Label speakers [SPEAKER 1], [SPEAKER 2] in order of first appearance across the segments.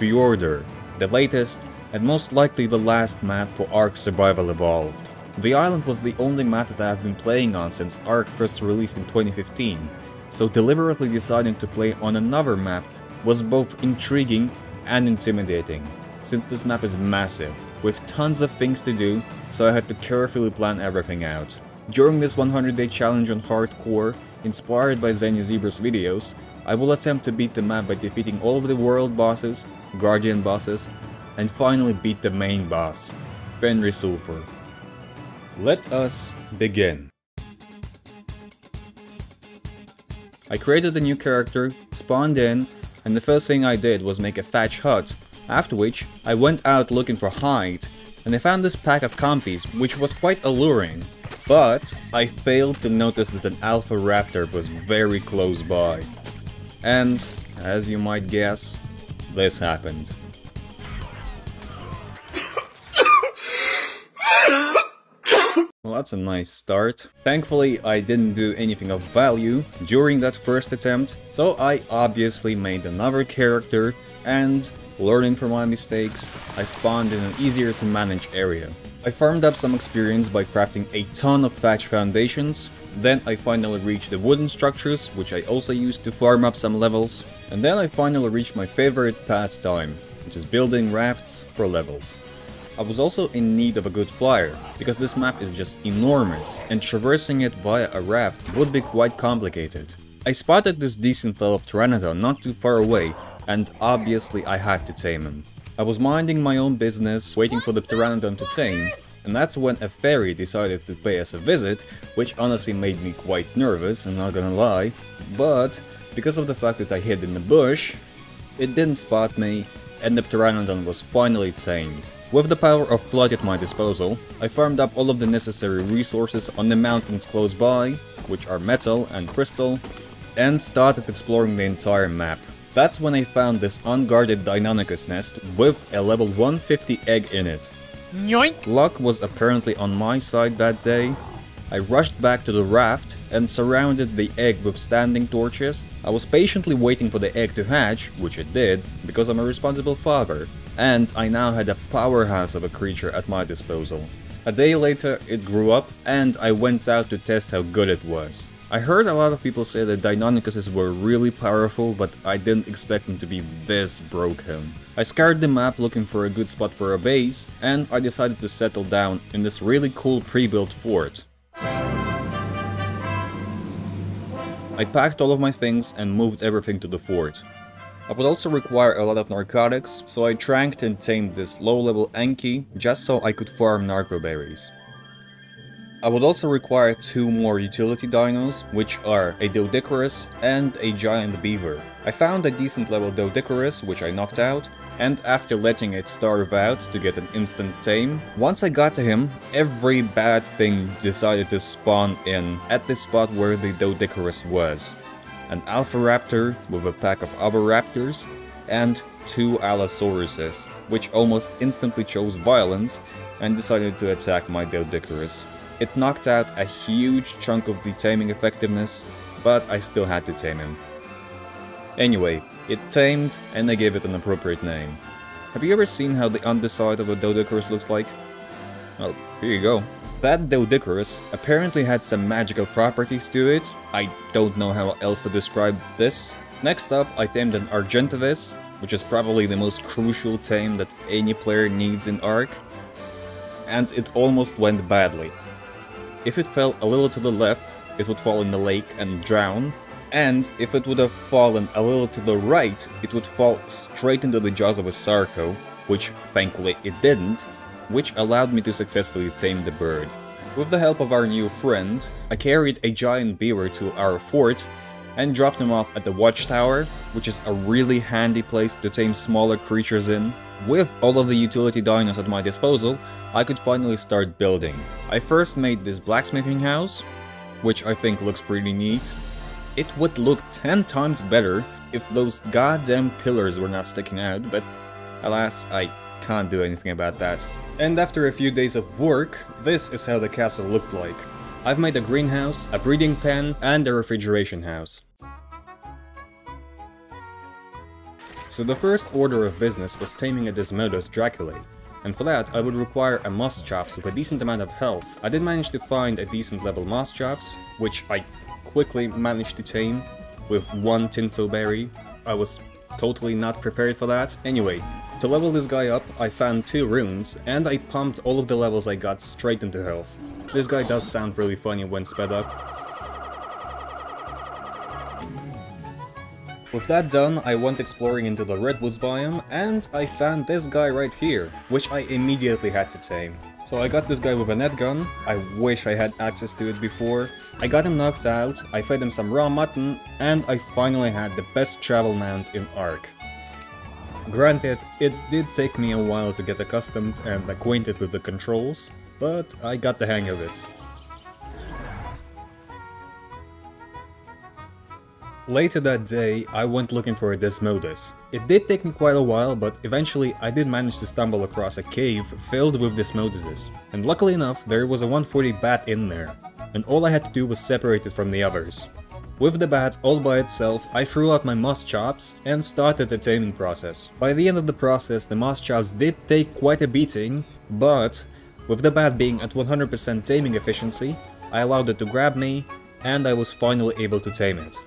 [SPEAKER 1] Fjordur, the latest and most likely the last map for Ark Survival Evolved. The island was the only map that I have been playing on since Ark first released in 2015, so deliberately deciding to play on another map was both intriguing and intimidating, since this map is massive, with tons of things to do, so I had to carefully plan everything out. During this 100-day challenge on Hardcore, inspired by Zany Zebra's videos, I will attempt to beat the map by defeating all of the world bosses, guardian bosses, and finally beat the main boss, Fenrir Sulfur. Let us begin. I created a new character, spawned in, and the first thing I did was make a thatch hut, after which I went out looking for hide, and I found this pack of compies, which was quite alluring, but I failed to notice that an alpha raptor was very close by. And, as you might guess, this happened. Well, that's a nice start. Thankfully, I didn't do anything of value during that first attempt, so I obviously made another character, and, learning from my mistakes, I spawned in an easier to manage area. I farmed up some experience by crafting a ton of thatch foundations. Then I finally reached the wooden structures, which I also used to farm up some levels. And then I finally reached my favorite pastime, which is building rafts for levels. I was also in need of a good flyer, because this map is just enormous, and traversing it via a raft would be quite complicated. I spotted this decent level pteranodon not too far away, and obviously I had to tame him. I was minding my own business, waiting for the pteranodon to tame, and that's when a fairy decided to pay us a visit, which honestly made me quite nervous, I'm not gonna lie, but because of the fact that I hid in the bush, it didn't spot me, and the pteranodon was finally tamed. With the power of flight at my disposal, I farmed up all of the necessary resources on the mountains close by, which are metal and crystal, and started exploring the entire map. That's when I found this unguarded Deinonychus nest with a level 150 egg in it.
[SPEAKER 2] Yoink!
[SPEAKER 1] Luck was apparently on my side that day. I rushed back to the raft and surrounded the egg with standing torches. I was patiently waiting for the egg to hatch, which it did, because I'm a responsible father, and I now had a powerhouse of a creature at my disposal. A day later, it grew up, and I went out to test how good it was. I heard a lot of people say that Deinonychuses were really powerful, but I didn't expect them to be this broken. I scoured the map looking for a good spot for a base, and I decided to settle down in this really cool pre-built fort. I packed all of my things and moved everything to the fort. I would also require a lot of narcotics, so I tranked and tamed this low-level Enki just so I could farm narco berries. I would also require 2 more utility dinos, which are a Doedicurus and a giant beaver. I found a decent level Doedicurus, which I knocked out, and after letting it starve out to get an instant tame, once I got to him, every bad thing decided to spawn in at the spot where the Doedicurus was. An Alpha Raptor with a pack of other raptors, and 2 Allosauruses, which almost instantly chose violence and decided to attack my Doedicurus. It knocked out a huge chunk of the taming effectiveness, but I still had to tame him. Anyway, it tamed, and I gave it an appropriate name. Have you ever seen how the underside of a Doedicurus looks like? Well, here you go. That Doedicurus apparently had some magical properties to it. I don't know how else to describe this. Next up, I tamed an Argentavis, which is probably the most crucial tame that any player needs in Ark. And it almost went badly. If it fell a little to the left, it would fall in the lake and drown, and if it would have fallen a little to the right, it would fall straight into the jaws of a Sarco, which thankfully it didn't, which allowed me to successfully tame the bird. With the help of our new friend, I carried a giant beaver to our fort and dropped him off at the watchtower, which is a really handy place to tame smaller creatures in. With all of the utility dinos at my disposal, I could finally start building. I first made this blacksmithing house, which I think looks pretty neat. It would look 10 times better if those goddamn pillars were not sticking out, but alas, I can't do anything about that. And after a few days of work, this is how the castle looked like. I've made a greenhouse, a breeding pen, and a refrigeration house. So the first order of business was taming a Desmodus Draculae, and for that I would require a Mosschops with a decent amount of health. I did manage to find a decent level Mosschops, which I quickly managed to tame with one Tintoberry. I was totally not prepared for that. Anyway, to level this guy up, I found 2 runes, and I pumped all of the levels I got straight into health. This guy does sound really funny when sped up. With that done, I went exploring into the Redwoods biome, and I found this guy right here, which I immediately had to tame. So I got this guy with a net gun. I wish I had access to it before. I got him knocked out, I fed him some raw mutton, and I finally had the best travel mount in Ark. Granted, it did take me a while to get accustomed and acquainted with the controls, but I got the hang of it. Later that day, I went looking for a Desmodus. It did take me quite a while, but eventually I did manage to stumble across a cave filled with Desmoduses. And luckily enough, there was a 140 bat in there, and all I had to do was separate it from the others. With the bat all by itself, I threw out my Mosschops and started the taming process. By the end of the process, the Mosschops did take quite a beating, but with the bat being at 100% taming efficiency, I allowed it to grab me, and I was finally able to tame it.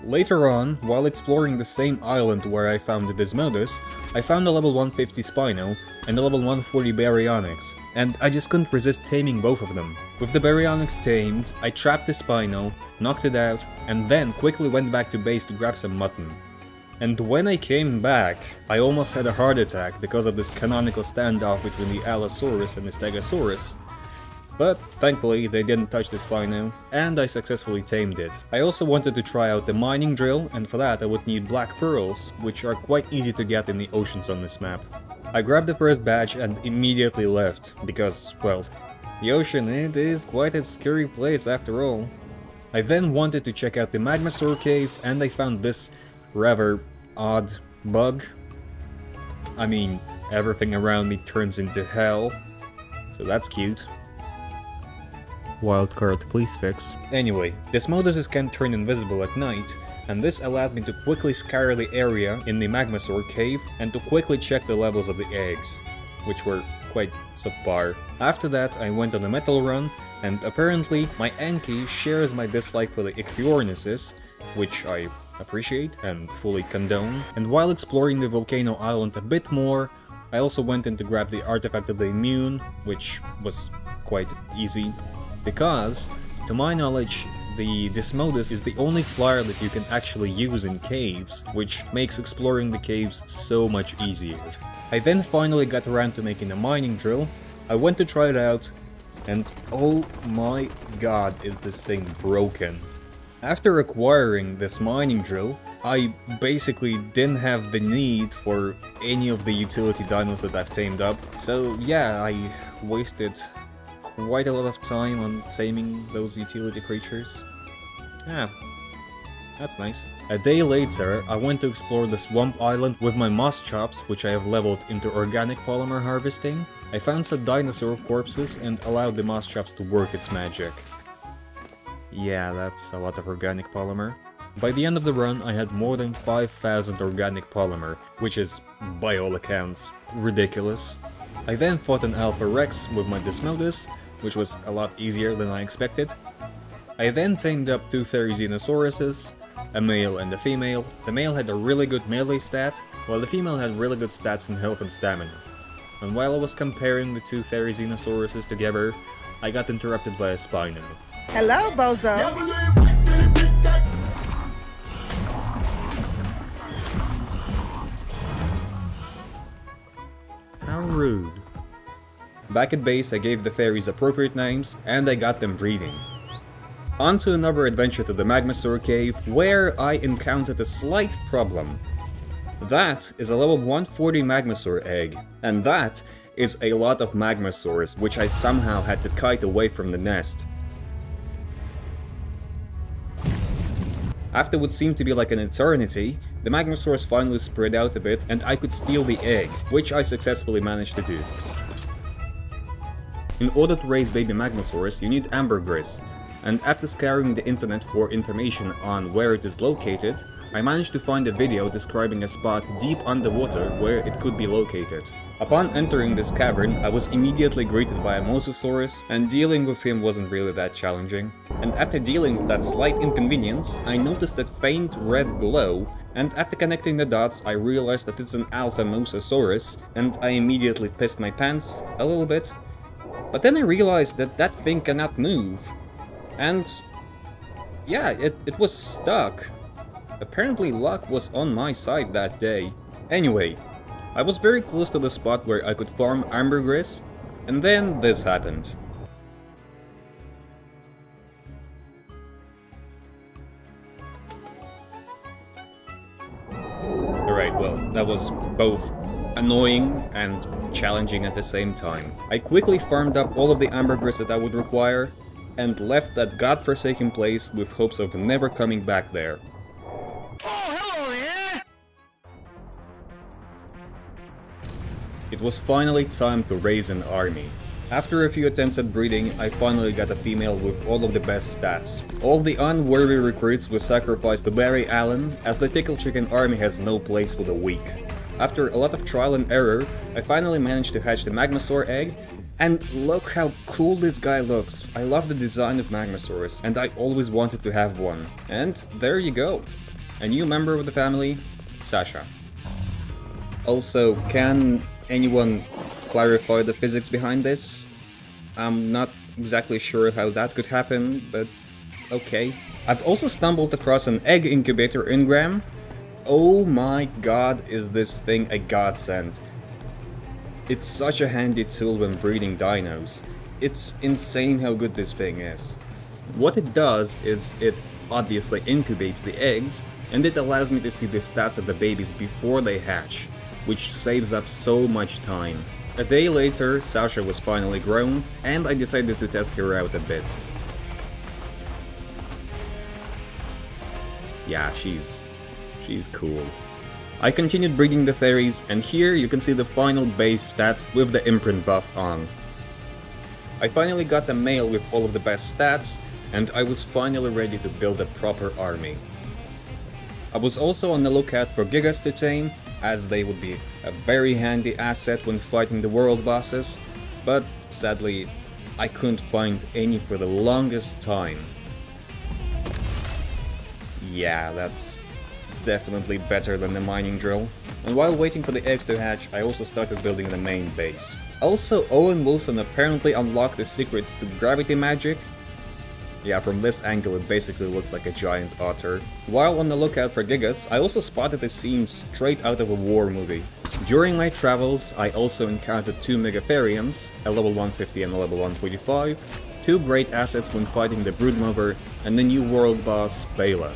[SPEAKER 1] Later on, while exploring the same island where I found the Desmodus, I found a level 150 Spino and a level 140 Baryonyx, and I just couldn't resist taming both of them. With the Baryonyx tamed, I trapped the Spino, knocked it out, and then quickly went back to base to grab some mutton. And when I came back, I almost had a heart attack because of this canonical standoff between the Allosaurus and the Stegosaurus. But thankfully they didn't touch the Spino, and I successfully tamed it. I also wanted to try out the mining drill, and for that I would need black pearls, which are quite easy to get in the oceans on this map. I grabbed the first badge and immediately left, because, well, the ocean, it is quite a scary place after all. I then wanted to check out the Magmasaur cave, and I found this rather odd bug. I mean, everything around me turns into hell, so that's cute. Wildcard, please fix. Anyway, Desmoduses can turn invisible at night, and this allowed me to quickly scour the area in the Magmasaur cave and to quickly check the levels of the eggs, which were quite subpar. After that, I went on a metal run, and apparently my Anki shares my dislike for the Ichthyornises, which I appreciate and fully condone. And while exploring the volcano island a bit more, I also went in to grab the Artifact of the Immune, which was quite easy. Because, to my knowledge, the Desmodus is the only flyer that you can actually use in caves, which makes exploring the caves so much easier. I then finally got around to making a mining drill. I went to try it out, and oh my god, is this thing broken. After acquiring this mining drill, I basically didn't have the need for any of the utility dinos that I've tamed up, so yeah, I wasted quite a lot of time on taming those utility creatures. Yeah, that's nice. A day later, I went to explore the swamp island with my Mosschops, which I have leveled into organic polymer harvesting. I found some dinosaur corpses and allowed the Mosschops to work its magic. Yeah, that's a lot of organic polymer. By the end of the run, I had more than 5,000 organic polymer, which is, by all accounts, ridiculous. I then fought an Alpha Rex with my Desmodus, which was a lot easier than I expected. I then tamed up 2 Therizzinosauruses, a male and a female. The male had a really good melee stat, while the female had really good stats in health and stamina. And while I was comparing the 2 Therizzinosauruses together, I got interrupted by a Spino.
[SPEAKER 2] Hello, bozo!
[SPEAKER 1] How rude. Back at base, I gave the fairies appropriate names, and I got them breeding. On to another adventure to the Magmasaur cave, where I encountered a slight problem. That is a level 140 Magmasaur egg, and that is a lot of Magmasaurs, which I somehow had to kite away from the nest. After what seemed to be like an eternity, the Magmasaurs finally spread out a bit, and I could steal the egg, which I successfully managed to do. In order to raise baby Magmasaurs, you need ambergris, and after scouring the internet for information on where it is located, I managed to find a video describing a spot deep underwater where it could be located. Upon entering this cavern, I was immediately greeted by a Mosasaurus, and dealing with him wasn't really that challenging. And after dealing with that slight inconvenience, I noticed that faint red glow, and after connecting the dots, I realized that it's an Alpha Mosasaurus, and I immediately pissed my pants a little bit. But then I realized that that thing cannot move. And yeah, it was stuck. Apparently luck was on my side that day. Anyway, I was very close to the spot where I could farm ambergris, and then this happened. Alright, well, that was both annoying and challenging at the same time. I quickly farmed up all of the ambergris that I would require, and left that godforsaken place with hopes of never coming back there. It was finally time to raise an army. After a few attempts at breeding, I finally got a female with all of the best stats. All the unworthy recruits were sacrificed to Barry Allen, as the Tickle Chicken army has no place for the weak. After a lot of trial and error, I finally managed to hatch the Magmasaur egg, and look how cool this guy looks. I love the design of Magmasaurus, and I always wanted to have one. And there you go. A new member of the family, Sasha. Also, can anyone clarify the physics behind this? I'm not exactly sure how that could happen, but okay. I've also stumbled across an egg incubator engram. Oh my god, is this thing a godsend. It's such a handy tool when breeding dinos. It's insane how good this thing is. What it does is it obviously incubates the eggs, and it allows me to see the stats of the babies before they hatch, which saves up so much time. A day later, Sasha was finally grown, and I decided to test her out a bit. Yeah, she's cool. I continued breeding the fairies, and here you can see the final base stats with the imprint buff on. I finally got the male with all of the best stats, and I was finally ready to build a proper army. I was also on the lookout for Gigas to tame, as they would be a very handy asset when fighting the world bosses, but sadly I couldn't find any for the longest time. Yeah, that's definitely better than the mining drill. And while waiting for the eggs to hatch, I also started building the main base. Also, Owen Wilson apparently unlocked the secrets to gravity magic. Yeah, from this angle it basically looks like a giant otter. While on the lookout for Gigas, I also spotted a scene straight out of a war movie. During my travels, I also encountered two Megatheriums, a level 150 and a level 125, two great assets when fighting the Broodmother and the new world boss, Bela.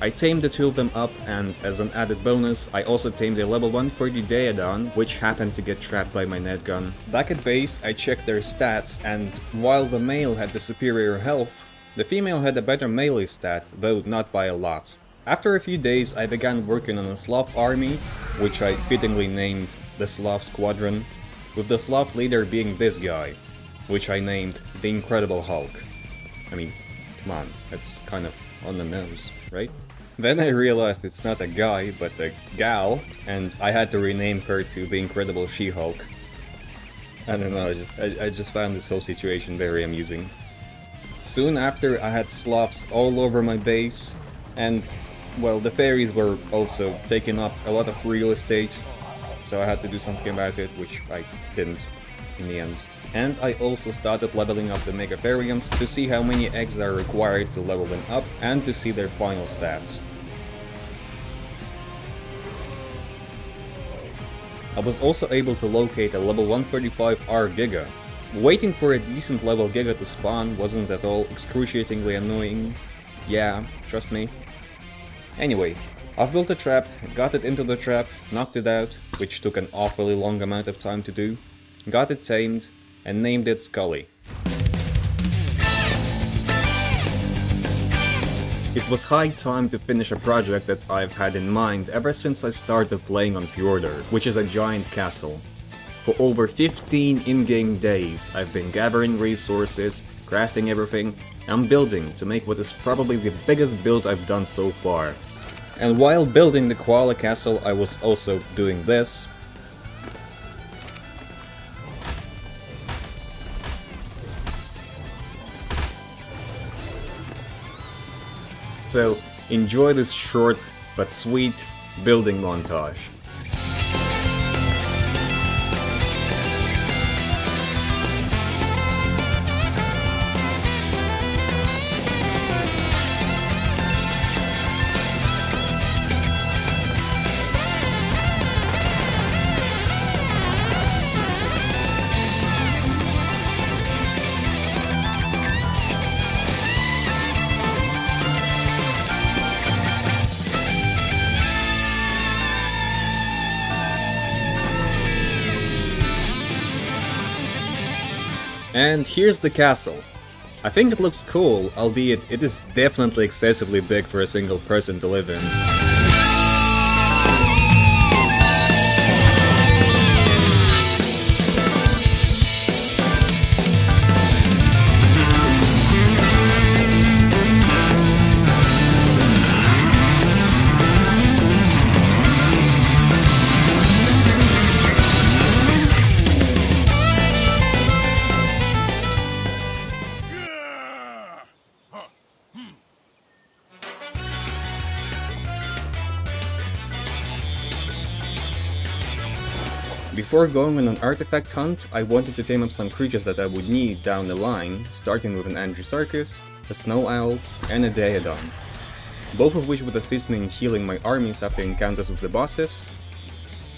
[SPEAKER 1] I tamed the two of them up, and as an added bonus, I also tamed a level 130 Daeodon, which happened to get trapped by my net gun. Back at base, I checked their stats, and while the male had the superior health, the female had a better melee stat, though not by a lot. After a few days, I began working on a Sloth army, which I fittingly named the Sloth Squadron, with the Sloth leader being this guy, which I named the Incredible Hulk. I mean, come on, that's kind of on the nose, right? Then I realized it's not a guy, but a gal, and I had to rename her to the Incredible She-Hulk. I don't know, I just found this whole situation very amusing. Soon after, I had sloths all over my base, and, well, the fairies were also taking up a lot of real estate, so I had to do something about it, which I didn't in the end. And I also started leveling up the Megatheriums to see how many eggs are required to level them up and to see their final stats. I was also able to locate a level 135 R Giga. Waiting for a decent level Giga to spawn wasn't at all excruciatingly annoying. Yeah, trust me. Anyway, I've built a trap, got it into the trap, knocked it out, which took an awfully long amount of time to do, got it tamed, and named it Scully. It was high time to finish a project that I've had in mind ever since I started playing on Fjordur, which is a giant castle. For over 15 in-game days, I've been gathering resources, crafting everything, and building to make what is probably the biggest build I've done so far. And while building the koala castle, I was also doing this. So enjoy this short but sweet building montage. And here's the castle. I think it looks cool, albeit it is definitely excessively big for a single person to live in. Before going on an artifact hunt, I wanted to tame up some creatures that I would need down the line, starting with an Andrewsarchus, a Snow Owl, and a Daedon, both of which would assist me in healing my armies after encounters with the bosses.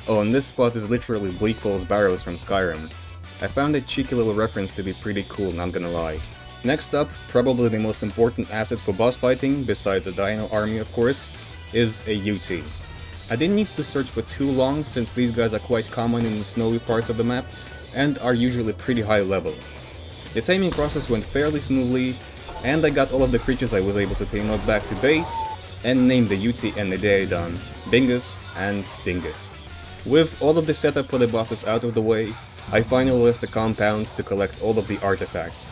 [SPEAKER 1] Oh, and this spot is literally Bleak Falls Barrows from Skyrim. I found that cheeky little reference to be pretty cool, not gonna lie. Next up, probably the most important asset for boss fighting, besides a Dino army of course, is a UT. I didn't need to search for too long since these guys are quite common in the snowy parts of the map and are usually pretty high level. The taming process went fairly smoothly, and I got all of the creatures I was able to tame up back to base and named the UT and the Daedon Bingus and Dingus. With all of the setup for the bosses out of the way, I finally left the compound to collect all of the artifacts.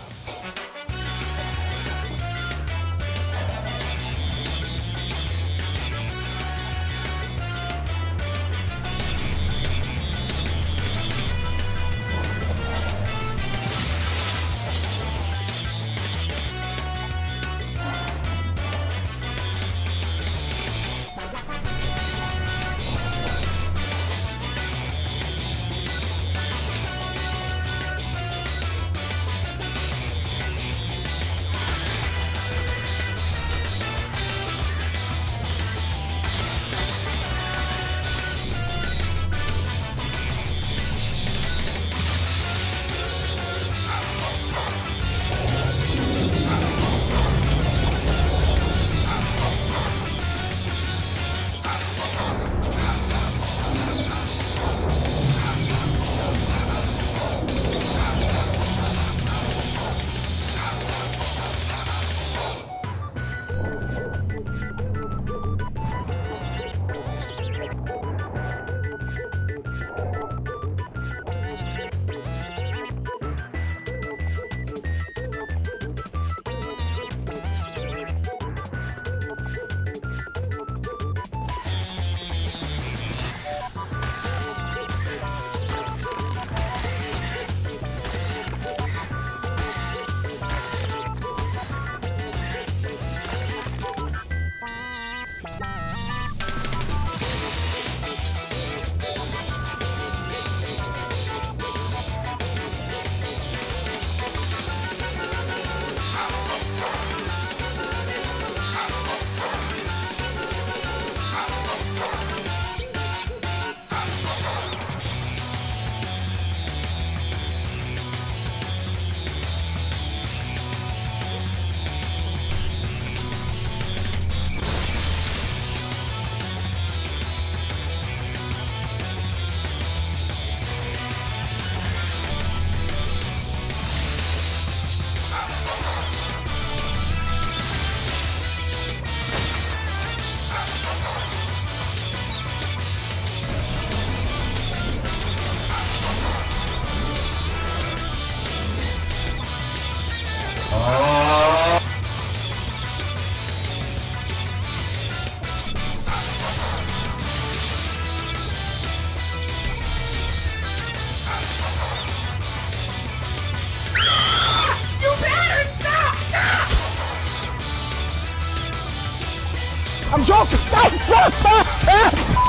[SPEAKER 2] joke! Stop! Stop! Stop!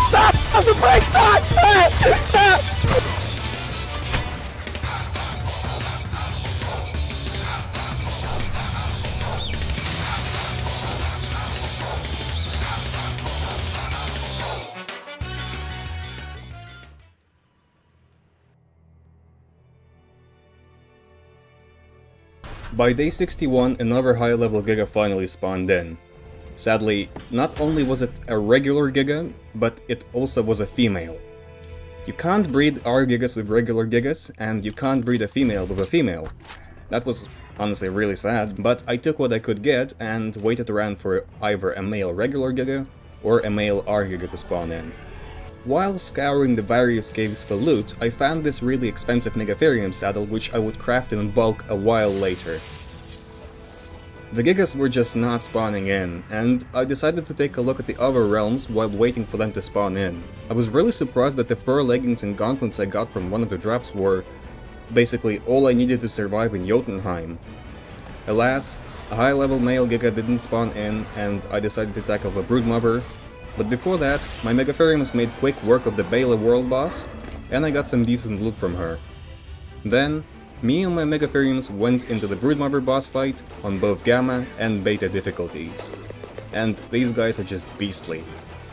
[SPEAKER 2] Stop! Stop the brake! Stop! Stop!
[SPEAKER 1] By day 61, another high-level Giga finally spawned in. Sadly, not only was it a regular Giga, but it also was a female. You can't breed R Gigas with regular Gigas, and you can't breed a female with a female. That was honestly really sad, but I took what I could get and waited around for either a male regular Giga or a male R Giga to spawn in. While scouring the various caves for loot, I found this really expensive Megatherium saddle which I would craft in bulk a while later. The Gigas were just not spawning in, and I decided to take a look at the other realms while waiting for them to spawn in. I was really surprised that the fur leggings and gauntlets I got from one of the drops were basically all I needed to survive in Jotunheim. Alas, a high-level male Giga didn't spawn in, and I decided to tackle the Broodmother. But before that, my Megatheriums made quick work of the Bela world boss, and I got some decent loot from her. Then, me and my Megatheriums went into the Broodmother boss fight on both Gamma and Beta difficulties. And these guys are just beastly.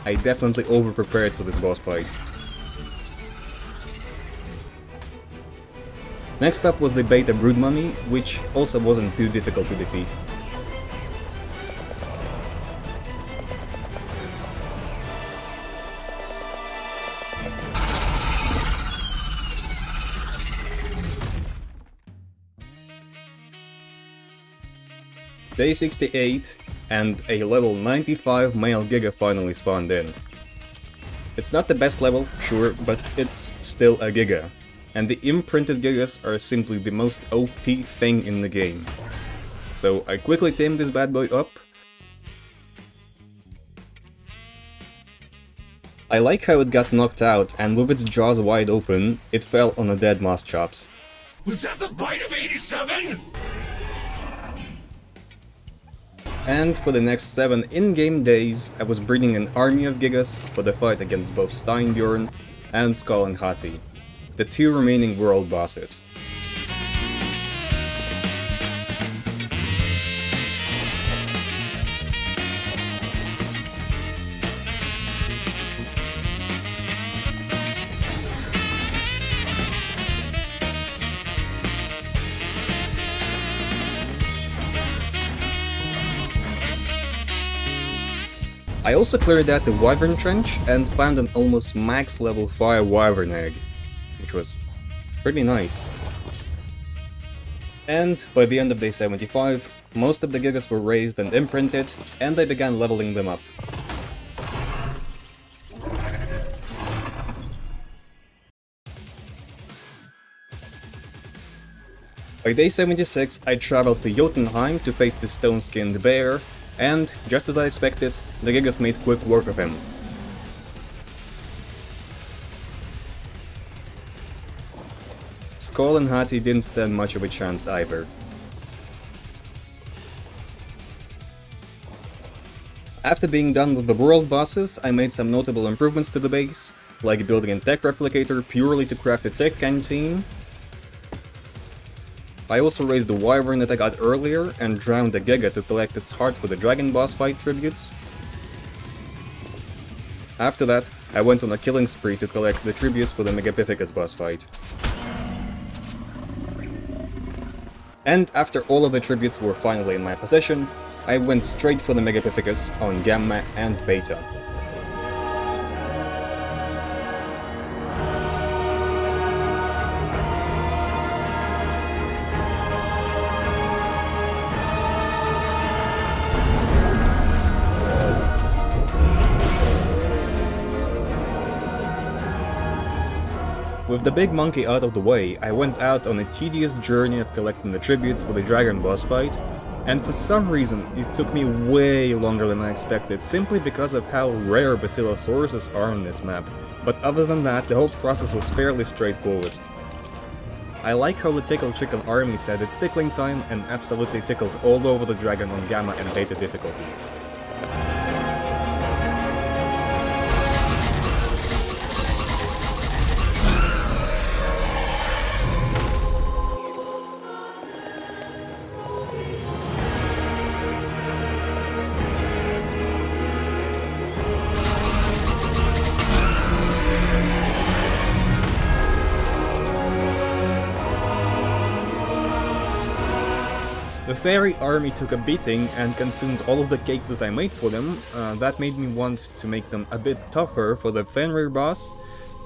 [SPEAKER 1] I definitely over-prepared for this boss fight. Next up was the Beta Broodmummy, which also wasn't too difficult to defeat. Day 68, and a level 95 male Giga finally spawned in. It's not the best level, sure, but it's still a Giga. And the imprinted Gigas are simply the most OP thing in the game. So I quickly tamed this bad boy up. I like how it got knocked out, and with its jaws wide open, it fell on a dead Moschops.
[SPEAKER 3] Was that the bite of 87?
[SPEAKER 1] And for the next 7 in-game days, I was breeding an army of Gigas for the fight against both Steinbjorn and Skull and Hati, the 2 remaining world bosses. I also cleared out the Wyvern Trench and found an almost max level Fire Wyvern egg, which was pretty nice. And by the end of day 75, most of the Gigas were raised and imprinted, and I began leveling them up. By day 76, I traveled to Jotunheim to face the stone-skinned bear, and, just as I expected, the Gigas made quick work of him. Skull and Hati didn't stand much of a chance either. After being done with the world bosses, I made some notable improvements to the base, like building a tech replicator purely to craft a tech canteen. I also raised the Wyvern that I got earlier and drowned the Giga to collect its heart for the Dragon boss fight tributes. After that, I went on a killing spree to collect the tributes for the Megapithecus boss fight. And after all of the tributes were finally in my possession, I went straight for the Megapithecus on Gamma and Beta. With the big monkey out of the way, I went out on a tedious journey of collecting the tributes for the Dragon boss fight, and for some reason it took me way longer than I expected, simply because of how rare Basilosauruses are on this map. But other than that, the whole process was fairly straightforward. I like how the Tickle Chicken army said it's tickling time and absolutely tickled all over the Dragon on Gamma and Beta difficulties. The fairy army took a beating and consumed all of the cakes that I made for them. That made me want to make them a bit tougher for the Fenrir boss,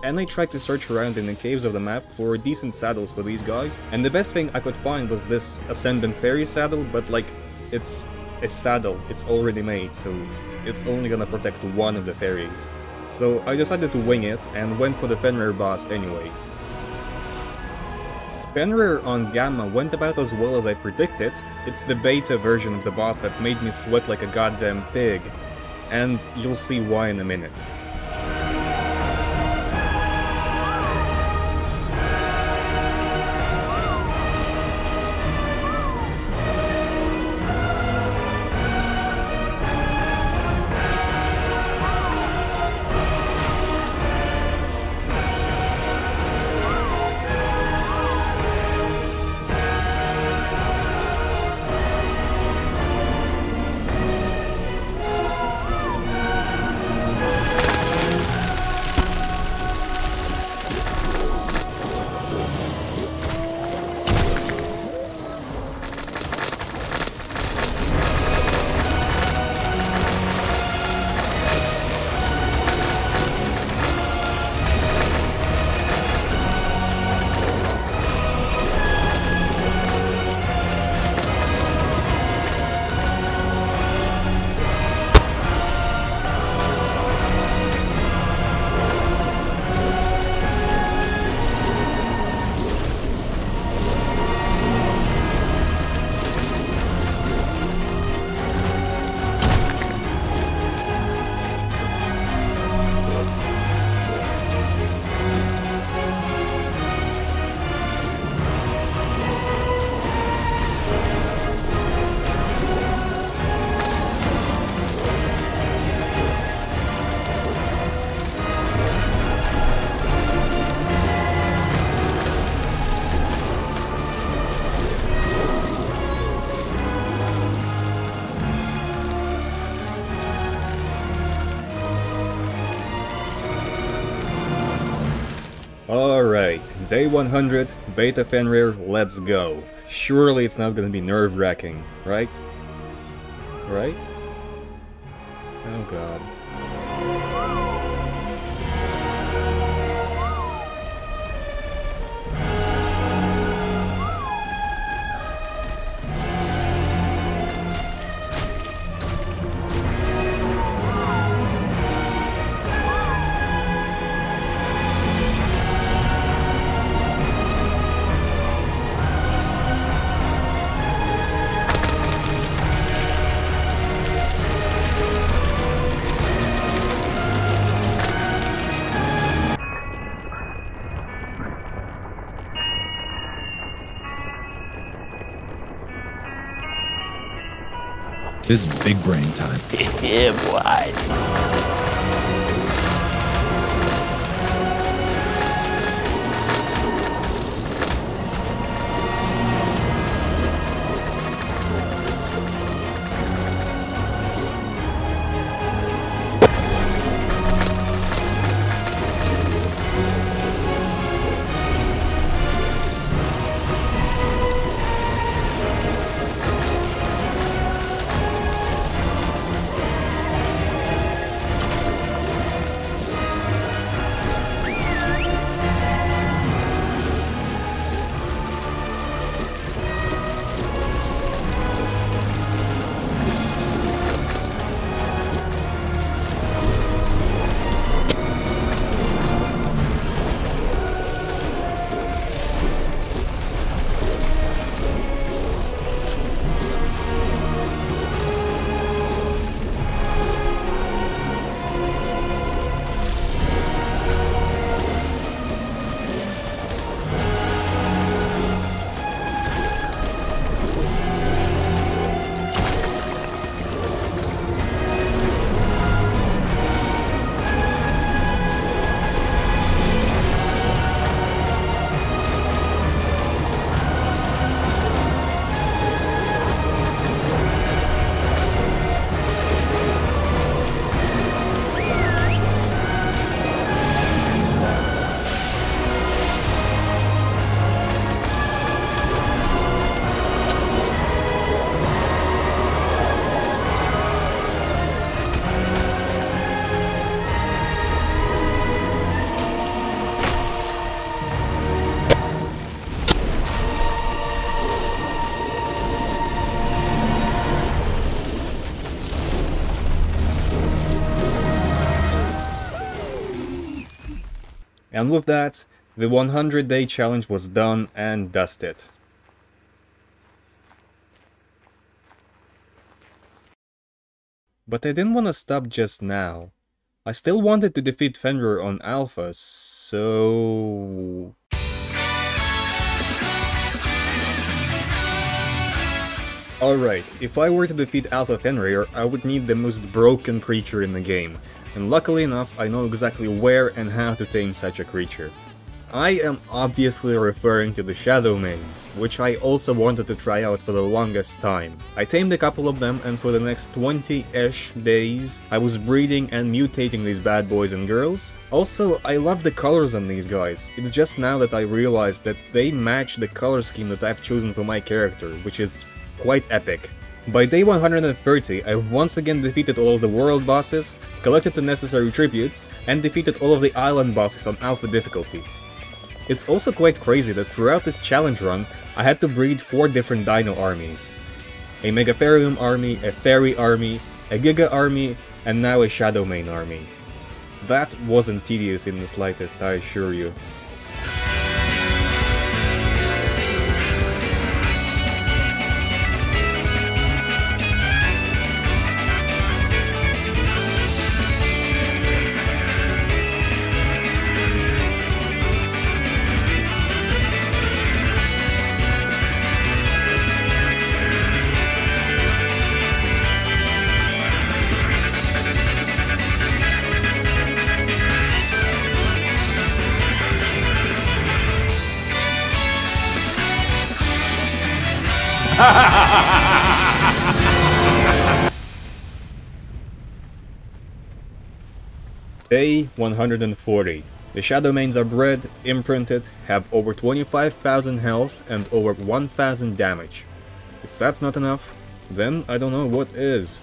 [SPEAKER 1] and I tried to search around in the caves of the map for decent saddles for these guys, and the best thing I could find was this Ascendant Fairy saddle, but like, it's a saddle, it's already made, so it's only gonna protect one of the fairies. So I decided to wing it and went for the Fenrir boss anyway. Fenrir on Gamma went about as well as I predicted. It's the beta version of the boss that made me sweat like a goddamn pig, and you'll see why in a minute. Alright, day 100, Beta Fenrir, let's go. Surely it's not gonna be nerve-wracking, right? Right? Oh god.
[SPEAKER 4] This is big brain time.
[SPEAKER 2] Yeah, boy.
[SPEAKER 1] And with that, the 100-day challenge was done and dusted. But I didn't want to stop just now. I still wanted to defeat Fjordur on Alpha, so... Alright, if I were to defeat Alpha Fjordur, I would need the most broken creature in the game, and luckily enough I know exactly where and how to tame such a creature. I am obviously referring to the Shadow Mains, which I also wanted to try out for the longest time. I tamed a couple of them, and for the next 20-ish days I was breeding and mutating these bad boys and girls. Also, I love the colors on these guys. It's just now that I realized that they match the color scheme that I've chosen for my character, which is quite epic. By day 130, I once again defeated all of the world bosses, collected the necessary tributes, and defeated all of the island bosses on Alpha difficulty. It's also quite crazy that throughout this challenge run, I had to breed 4 different dino armies. A Megatherium army, a Fairy army, a Giga army, and now a Shadow Main army. That wasn't tedious in the slightest, I assure you. Day 140. The Shadow Mains are bred, imprinted, have over 25,000 health and over 1,000 damage. If that's not enough, then I don't know what is.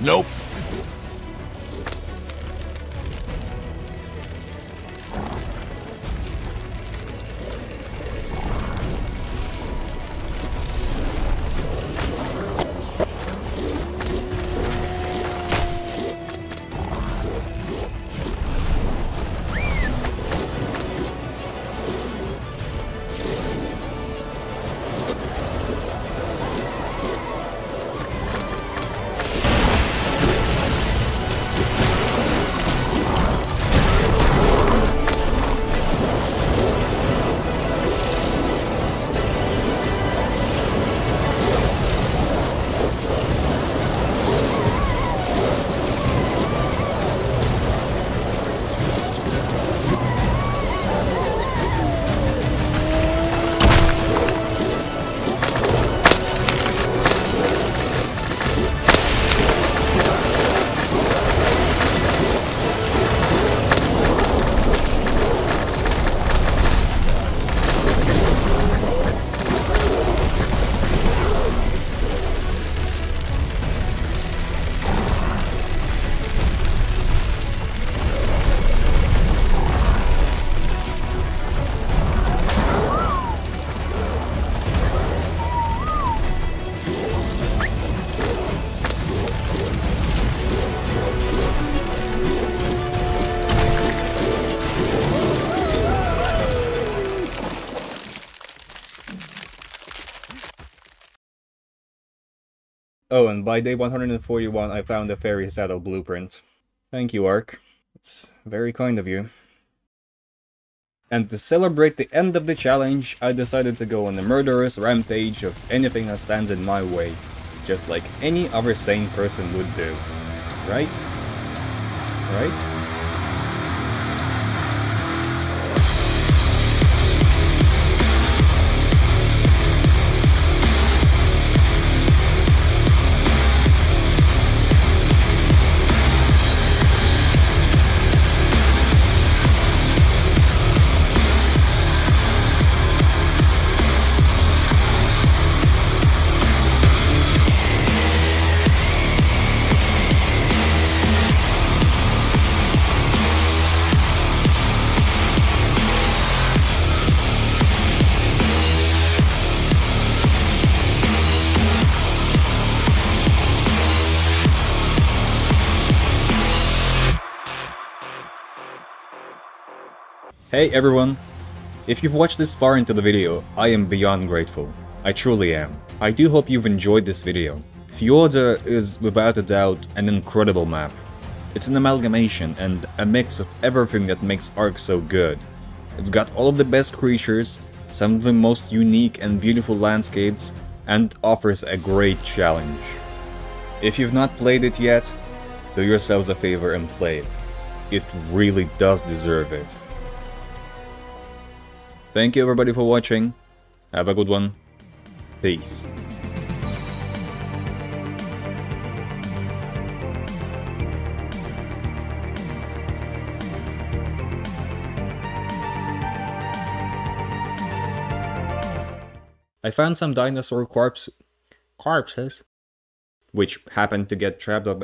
[SPEAKER 3] Nope.
[SPEAKER 1] Oh, and by day 141 I found the fairy saddle blueprint. Thank you, Ark. It's very kind of you. And to celebrate the end of the challenge, I decided to go on a murderous rampage of anything that stands in my way, just like any other sane person would do. Right? Right? Hey everyone! If you've watched this far into the video, I am beyond grateful. I truly am. I do hope you've enjoyed this video. Fjordur is without a doubt an incredible map. It's an amalgamation and a mix of everything that makes Ark so good. It's got all of the best creatures, some of the most unique and beautiful landscapes, and offers a great challenge. If you've not played it yet, do yourselves a favor and play it. It really does deserve it. Thank you everybody for watching. Have a good one. Peace. I found some dinosaur corpses, which happened to get trapped up.